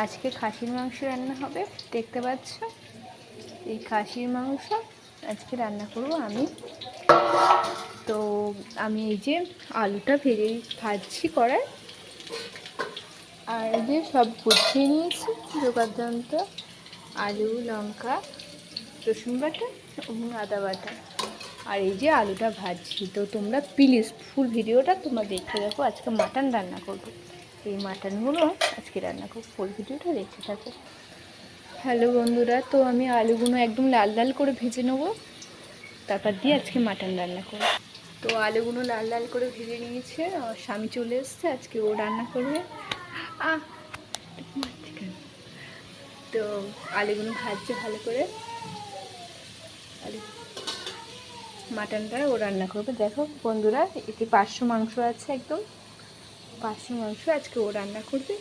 আজকে খাসির মাংস রান্না হবে, দেখতে পাচ্ছ। এই খাসির মাংস আজকে রান্না করব আমি। তো আমি এই যে আলুটা ভাজছি কড়ায়, আর এই যে সব গুছিয়ে নিয়েছি যোগাড়যন্ত্র, আলু, লঙ্কা, রসুন বাটা এবং আদা বাটা। আর এই যে আলুটা ভাজছি। তো তোমরা প্লিজ ফুল ভিডিওটা তোমরা দেখতে দেখো। আজকে মাটন রান্না করবো, এই মাটনগুলো আজকে রান্না করবো, ফুল ভিডিওটা দেখতে থাকো। হ্যালো বন্ধুরা, তো আমি আলুগুলো একদম লাল লাল করে ভেজে নেবো, তারপর দিয়ে আজকে মাটন রান্না করবো। তো আলুগুলো লাল লাল করে ভেজে নিয়েছে, আমার স্বামী চলে এসছে, আজকে ও রান্না করবে। তো আলুগুলো ভাজছে ভালো করে, আলু মাটনটা ও রান্না করবে। দেখো বন্ধুরা, এতে 500 মাংস আছে, একদম 500 মাংস আজকে ও রান্না করবে।